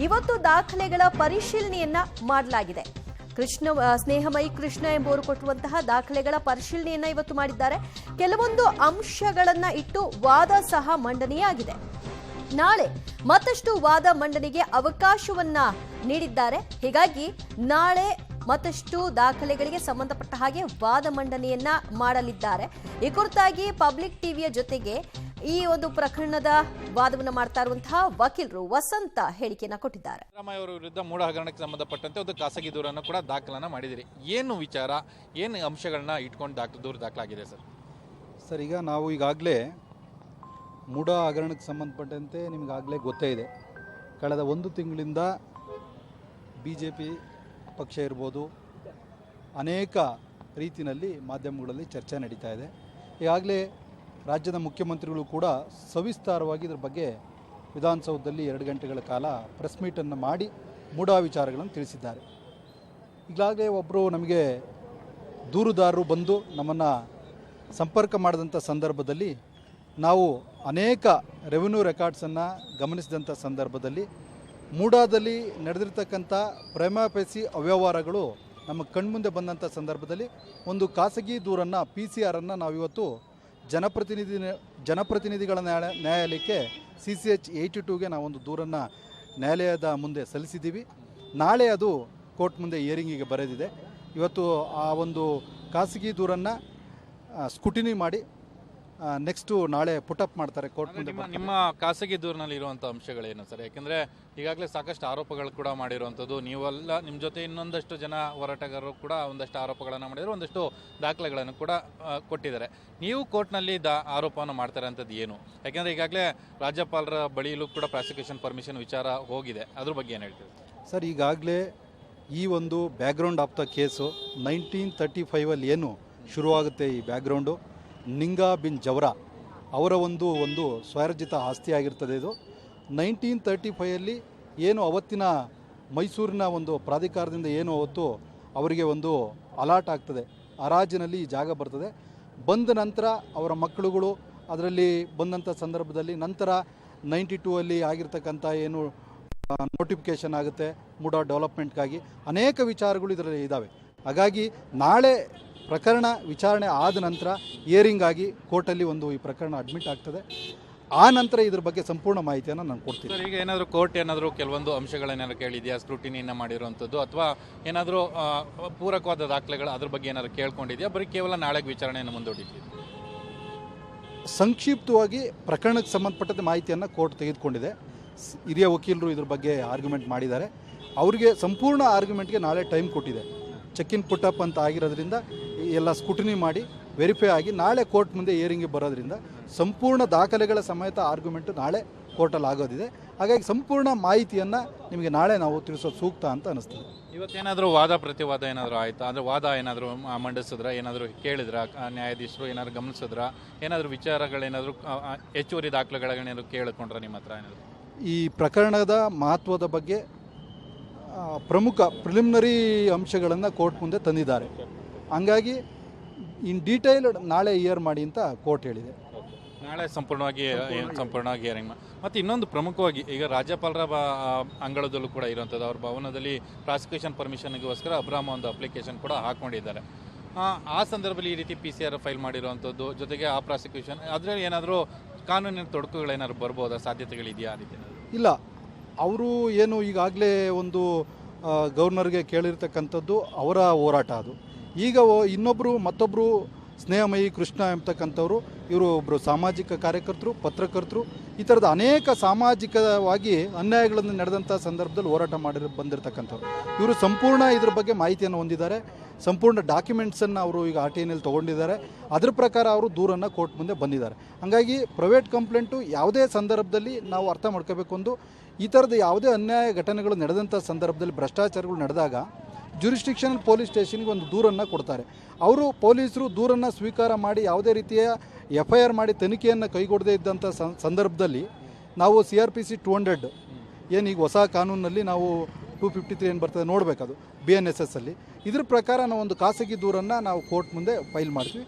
ಇವತ್ತು ದಾಖಲೆಗಳ ಪರಿಶೀಲನೆಯನ್ನ ಮಾಡಲಾಗಿದೆ. ಸ್ನೇಹಮಯಿ ಕೃಷ್ಣ ಎಂಬುವರು ಕೊಟ್ಟುವಂತಹ ದಾಖಲೆಗಳ ಪರಿಶೀಲನೆಯನ್ನ ಇವತ್ತು ಮಾಡಿದ್ದಾರೆ. ಕೆಲವೊಂದು ಅಂಶಗಳನ್ನ ಇಟ್ಟು ವಾದ ಸಹ ಮಂಡನೆಯಾಗಿದೆ. ನಾಳೆ ಮತ್ತಷ್ಟು ವಾದ ಮಂಡನೆಗೆ ಅವಕಾಶವನ್ನ ನೀಡಿದ್ದಾರೆ. ಹೀಗಾಗಿ ನಾಳೆ ಮತ್ತಷ್ಟು ದಾಖಲೆಗಳಿಗೆ ಸಂಬಂಧಪಟ್ಟ ಹಾಗೆ ವಾದ ಮಂಡನೆಯನ್ನ ಮಾಡಲಿದ್ದಾರೆ. ಈ ಕುರಿತಾಗಿ ಪಬ್ಲಿಕ್ ಟಿವಿಯ ಜೊತೆಗೆ ಈ ಒಂದು ಪ್ರಕರಣದ ವಾದವನ್ನು ಮಾಡ್ತಾ ಇರುವಂತಹ ವಕೀಲರು ವಸಂತ ಹೇಳಿಕೆಯನ್ನ ಕೊಟ್ಟಿದ್ದಾರೆ. ಸಿದ್ದರಾಮಯ್ಯ ಅವರ ವಿರುದ್ಧ ಮೂಢ ಹಗರಣಕ್ಕೆ ಸಂಬಂಧಪಟ್ಟಂತೆ ಒಂದು ಖಾಸಗಿ ದೂರನ್ನು ಕೂಡ ದಾಖಲನ್ನ ಮಾಡಿದಿರಿ. ಏನು ವಿಚಾರ, ಏನು ಅಂಶಗಳನ್ನ ಇಟ್ಕೊಂಡು ದೂರು ದಾಖಲಾಗಿದೆ ಸರ್? ಈಗ ನಾವು ಈಗಾಗಲೇ ಮೂಢ ಹಗರಣಕ್ಕೆ ಸಂಬಂಧಪಟ್ಟಂತೆ ನಿಮಗಾಗಲೇ ಗೊತ್ತೇ ಇದೆ. ಕಳೆದ ಒಂದು ತಿಂಗಳಿಂದ BJP ಪಕ್ಷ ಇರ್ಬೋದು, ಅನೇಕ ರೀತಿಯಲ್ಲಿ ಮಾಧ್ಯಮಗಳಲ್ಲಿ ಚರ್ಚೆ ನಡೀತಾ ಇದೆ. ಈಗಾಗಲೇ ರಾಜ್ಯದ ಮುಖ್ಯಮಂತ್ರಿಗಳು ಕೂಡ ಸವಿಸ್ತಾರವಾಗಿ ಇದರ ಬಗ್ಗೆ ವಿಧಾನಸೌಧದಲ್ಲಿ 2 ಗಂಟೆಗಳ ಕಾಲ ಪ್ರೆಸ್ ಮೀಟನ್ನು ಮಾಡಿ ಮೂಢ ವಿಚಾರಗಳನ್ನು ತಿಳಿಸಿದ್ದಾರೆ. ಈಗಾಗಲೇ ಒಬ್ಬರು ನಮಗೆ ದೂರುದಾರರು ಬಂದು ನಮ್ಮನ್ನು ಸಂಪರ್ಕ ಮಾಡಿದಂಥ ಸಂದರ್ಭದಲ್ಲಿ ನಾವು ಅನೇಕ ರೆವಿನ್ಯೂ ರೆಕಾರ್ಡ್ಸನ್ನು ಗಮನಿಸಿದಂಥ ಸಂದರ್ಭದಲ್ಲಿ ಮೂಡಾದಲ್ಲಿ ನಡೆದಿರ್ತಕ್ಕಂಥ ಪ್ರೇಮಾಪೇಸಿ ಅವ್ಯವಹಾರಗಳು ನಮ್ಮ ಕಣ್ಮುಂದೆ ಬಂದಂಥ ಸಂದರ್ಭದಲ್ಲಿ ಒಂದು ಖಾಸಗಿ ದೂರನ್ನು PCR ನಾವಿವತ್ತು ಜನಪ್ರತಿನಿಧಿಗಳ ನ್ಯಾಯಾಲಯಕ್ಕೆ CCH 82ಗೆ ನಾವೊಂದು ದೂರನ್ನು ನ್ಯಾಯಾಲಯದ ಮುಂದೆ ಸಲ್ಲಿಸಿದ್ದೀವಿ. ನಾಳೆ ಅದು ಕೋರ್ಟ್ ಮುಂದೆ ಹಿಯರಿಂಗಿಗೆ ಬರೆದಿದೆ. ಇವತ್ತು ಆ ಒಂದು ಖಾಸಗಿ ದೂರನ್ನು ಸ್ಕೂಟಿನಿ ಮಾಡಿ ನೆಕ್ಸ್ಟು ನಾಳೆ ಪುಟಪ್ ಮಾಡ್ತಾರೆ ಕೋರ್ಟ್ ಮುಂದೆ. ನಿಮ್ಮ ಖಾಸಗಿ ದೂರಿನಲ್ಲಿ ಇರುವಂಥ ಅಂಶಗಳೇನು ಸರ್? ಯಾಕೆಂದರೆ ಈಗಾಗಲೇ ಸಾಕಷ್ಟು ಆರೋಪಗಳು ಕೂಡ ಮಾಡಿರುವಂಥದ್ದು, ನೀವೆಲ್ಲ ನಿಮ್ಮ ಜೊತೆ ಇನ್ನೊಂದಷ್ಟು ಜನ ಹೋರಾಟಗಾರರು ಕೂಡ ಒಂದಷ್ಟು ಆರೋಪಗಳನ್ನು ಮಾಡಿದ್ರು, ಒಂದಷ್ಟು ದಾಖಲೆಗಳನ್ನು ಕೂಡ ಕೊಟ್ಟಿದ್ದಾರೆ. ನೀವು ಕೋರ್ಟ್ನಲ್ಲಿ ಆರೋಪವನ್ನು ಮಾಡ್ತಾರೆ ಅಂಥದ್ದು ಏನು? ಯಾಕೆಂದರೆ ಈಗಾಗಲೇ ರಾಜ್ಯಪಾಲರ ಬಳಿಯಲ್ಲೂ ಕೂಡ ಪ್ರಾಸಿಕ್ಯೂಷನ್ ಪರ್ಮಿಷನ್ ವಿಚಾರ ಹೋಗಿದೆ, ಅದ್ರ ಬಗ್ಗೆ ಏನು ಹೇಳ್ತೀವಿ ಸರ್? ಈಗಾಗಲೇ ಈ ಒಂದು ಬ್ಯಾಕ್ಗ್ರೌಂಡ್ ಆಫ್ ದ ಕೇಸು 1935 ಏನು ಶುರುವಾಗುತ್ತೆ. ಈ ಬ್ಯಾಕ್ಗ್ರೌಂಡು ನಿಂಗಾ ಬಿನ್ ಜವರಾ ಅವರ ಒಂದು ಸ್ವರ್ಜಿತ ಆಸ್ತಿ ಆಗಿರ್ತದೆ. ಇದು 1935 ಏನು ಅವತ್ತಿನ ಮೈಸೂರಿನ ಒಂದು ಪ್ರಾಧಿಕಾರದಿಂದ ಏನು ಅವತ್ತು ಅವರಿಗೆ ಒಂದು ಅಲಾಟ್ ಆಗ್ತದೆ, ಹರಾಜಿನಲ್ಲಿ ಈ ಜಾಗ ಬರ್ತದೆ. ಬಂದ ನಂತರ ಅವರ ಮಕ್ಕಳುಗಳು ಅದರಲ್ಲಿ ಬಂದಂಥ ಸಂದರ್ಭದಲ್ಲಿ ನಂತರ 92 ಆಗಿರ್ತಕ್ಕಂಥ ಏನು ನೋಟಿಫಿಕೇಷನ್ ಆಗುತ್ತೆ ಮೂಡ ಡೆವಲಪ್ಮೆಂಟ್ಗಾಗಿ, ಅನೇಕ ವಿಚಾರಗಳು ಇದರಲ್ಲಿ ಇದ್ದಾವೆ. ಹಾಗಾಗಿ ನಾಳೆ ಪ್ರಕರಣ ವಿಚಾರಣೆ ಆದ ನಂತರ ಹಿಯರಿಂಗ್ ಆಗಿ ಕೋರ್ಟಲ್ಲಿ ಈ ಪ್ರಕರಣ ಅಡ್ಮಿಟ್ ಆಗ್ತದೆ. ಆ ನಂತರ ಇದ್ರ ಬಗ್ಗೆ ಸಂಪೂರ್ಣ ಮಾಹಿತಿಯನ್ನು ನಾನು ಕೊಡ್ತೀನಿ. ಈಗ ಏನಾದರೂ ಕೋರ್ಟ್ ಏನಾದರೂ ಕೆಲವೊಂದು ಅಂಶಗಳೇನಾದ್ರು ಕೇಳಿದೆಯಾ, ಸ್ಕ್ರೂಟಿನಿಯನ್ನು ಮಾಡಿರುವಂಥದ್ದು, ಅಥವಾ ಏನಾದರೂ ಪೂರಕವಾದ ದಾಖಲೆಗಳು ಅದ್ರ ಬಗ್ಗೆ ಏನಾದರೂ ಕೇಳ್ಕೊಂಡಿದೆಯಾ? ಬರೀ ಕೇವಲ ನಾಳೆಗೆ ವಿಚಾರಣೆಯನ್ನು ಮುಂದೂಡಿದ್ದೀವಿ? ಸಂಕ್ಷಿಪ್ತವಾಗಿ ಪ್ರಕರಣಕ್ಕೆ ಸಂಬಂಧಪಟ್ಟಂತೆ ಮಾಹಿತಿಯನ್ನು ಕೋರ್ಟ್ ತೆಗೆದುಕೊಂಡಿದೆ. ಹಿರಿಯ ವಕೀಲರು ಇದ್ರ ಬಗ್ಗೆ ಆರ್ಗ್ಯುಮೆಂಟ್ ಮಾಡಿದ್ದಾರೆ. ಅವರಿಗೆ ಸಂಪೂರ್ಣ ಆರ್ಗ್ಯುಮೆಂಟ್ಗೆ ನಾಳೆ ಟೈಮ್ ಕೊಟ್ಟಿದೆ. ಚೆಕ್ ಇನ್ ಪುಟಪ್ ಅಂತ ಆಗಿರೋದ್ರಿಂದ ಎಲ್ಲ ಸ್ಕೂಟಿನಿ ಮಾಡಿ ವೆರಿಫೈ ಆಗಿ ನಾಳೆ ಕೋರ್ಟ್ ಮುಂದೆ ಹಿಯರಿಂಗ್ಗೆ ಬರೋದ್ರಿಂದ ಸಂಪೂರ್ಣ ದಾಖಲೆಗಳ ಸಮೇತ ಆರ್ಗ್ಯುಮೆಂಟು ನಾಳೆ ಕೋರ್ಟಲ್ಲಿ ಆಗೋದಿದೆ. ಹಾಗಾಗಿ ಸಂಪೂರ್ಣ ಮಾಹಿತಿಯನ್ನು ನಿಮಗೆ ನಾಳೆ ನಾವು ತಿಳಿಸೋದು ಸೂಕ್ತ ಅಂತ ಅನಿಸ್ತದೆ. ಇವತ್ತೇನಾದರೂ ವಾದ ಪ್ರತಿವಾದ ಏನಾದರೂ ಆಯಿತಾ? ಅಂದರೆ ವಾದ ಏನಾದರೂ ಮಂಡಿಸಿದ್ರ, ಏನಾದರೂ ಕೇಳಿದ್ರ ನ್ಯಾಯಾಧೀಶರು, ಏನಾದರೂ ಗಮನಿಸಿದ್ರ, ಏನಾದರೂ ವಿಚಾರಗಳೇನಾದರೂ ಹೆಚ್ಚುವರಿ ದಾಖಲೆಗಳೇನಾದರೂ ಕೇಳಿಕೊಂಡ್ರೆ ನಿಮ್ಮ ಹತ್ರ ಏನಾದರೂ? ಈ ಪ್ರಕರಣದ ಮಹತ್ವದ ಬಗ್ಗೆ ಪ್ರಮುಖ ಪ್ರಿಲಿಮಿನರಿ ಅಂಶಗಳನ್ನು ಕೋರ್ಟ್ ಮುಂದೆ ತಂದಿದ್ದಾರೆ. ಹಂಗಾಗಿ ಇನ್ ಡೀಟೇಲ್ ನಾಳೆ ಹಿಯರ್ ಮಾಡಿ ಅಂತ ಕೋರ್ಟ್ ಹೇಳಿದೆ. ನಾಳೆ ಸಂಪೂರ್ಣವಾಗಿ ಹಿಯರಿಂಗ್. ಮತ್ತು ಇನ್ನೊಂದು ಪ್ರಮುಖವಾಗಿ ಈಗ ರಾಜ್ಯಪಾಲರ ಅಂಗಳದಲ್ಲೂ ಕೂಡ ಇರುವಂಥದ್ದು, ಅವ್ರ ಭವನದಲ್ಲಿ ಪ್ರಾಸಿಕ್ಯೂಷನ್ ಪರ್ಮಿಷನ್ಗೋಸ್ಕರ ಅಬ್ರಾಮ್ ಒಂದು ಅಪ್ಲಿಕೇಶನ್ ಕೂಡ ಹಾಕ್ಕೊಂಡಿದ್ದಾರೆ. ಆ ಸಂದರ್ಭದಲ್ಲಿ ಈ ರೀತಿ PCR ಫೈಲ್ ಮಾಡಿರುವಂಥದ್ದು, ಜೊತೆಗೆ ಆ ಪ್ರಾಸಿಕ್ಯೂಷನ್ ಅದರಲ್ಲಿ ಏನಾದರೂ ಕಾನೂನಿನ ತೊಡಕುಗಳೇನಾದ್ರು ಬರ್ಬೋದಾ? ಸಾಧ್ಯತೆಗಳಿದೆಯಾ? ಆ ರೀತಿ ಇಲ್ಲ. ಅವರು ಏನು ಈಗಾಗಲೇ ಒಂದು ಗವರ್ನರ್ಗೆ ಕೇಳಿರ್ತಕ್ಕಂಥದ್ದು ಅವರ ಹೋರಾಟ. ಅದು ಈಗ ಮತ್ತೊಬ್ಬರು ಸ್ನೇಹಮಯಿ ಕೃಷ್ಣ ಎಂಬತಕ್ಕಂಥವ್ರು, ಇವರು ಒಬ್ಬರು ಸಾಮಾಜಿಕ ಕಾರ್ಯಕರ್ತರು, ಪತ್ರಕರ್ತರು, ಈ ಥರದ ಅನೇಕ ಸಾಮಾಜಿಕವಾಗಿ ಅನ್ಯಾಯಗಳನ್ನು ನಡೆದಂಥ ಸಂದರ್ಭದಲ್ಲಿ ಹೋರಾಟ ಬಂದಿರತಕ್ಕಂಥವ್ರು. ಇವರು ಸಂಪೂರ್ಣ ಇದ್ರ ಬಗ್ಗೆ ಮಾಹಿತಿಯನ್ನು ಹೊಂದಿದ್ದಾರೆ. ಸಂಪೂರ್ಣ ಡಾಕ್ಯುಮೆಂಟ್ಸನ್ನು ಅವರು ಈಗ RTIನಲ್ಲಿ ತೊಗೊಂಡಿದ್ದಾರೆ. ಅದರ ಪ್ರಕಾರ ಅವರು ದೂರನ್ನು ಕೋರ್ಟ್ ಮುಂದೆ ಬಂದಿದ್ದಾರೆ. ಹಾಗಾಗಿ ಪ್ರೈವೇಟ್ ಕಂಪ್ಲೇಂಟು ಯಾವುದೇ ಸಂದರ್ಭದಲ್ಲಿ ನಾವು ಅರ್ಥ ಮಾಡ್ಕೋಬೇಕು, ಈ ಥರದ ಯಾವುದೇ ಅನ್ಯಾಯ ಘಟನೆಗಳು ನಡೆದಂಥ ಸಂದರ್ಭದಲ್ಲಿ ಭ್ರಷ್ಟಾಚಾರಗಳು ನಡೆದಾಗ ಜುರಿಸ್ಟಿಕ್ಷನಲ್ ಪೊಲೀಸ್ ಸ್ಟೇಷನ್ಗೆ ಒಂದು ದೂರನ್ನು ಕೊಡ್ತಾರೆ. ಅವರು ಪೊಲೀಸರು ದೂರನ್ನು ಸ್ವೀಕಾರ ಮಾಡಿ ಯಾವುದೇ ರೀತಿಯ FIR ಮಾಡಿ ತನಿಖೆಯನ್ನು ಕೈಗೊಳ್ಳದೇ ಇದ್ದಂಥ ಸಂದರ್ಭದಲ್ಲಿ ನಾವು CRPC 200 ಏನು ಈಗ ಹೊಸ ಕಾನೂನಲ್ಲಿ ನಾವು 253 ಏನು ಬರ್ತದೆ ನೋಡಬೇಕದು BNSS ಅಲ್ಲಿ, ಇದ್ರ ಪ್ರಕಾರ ನಾವು ಒಂದು ಖಾಸಗಿ ದೂರನ್ನು ನಾವು ಕೋರ್ಟ್ ಮುಂದೆ ಫೈಲ್ ಮಾಡ್ತೀವಿ.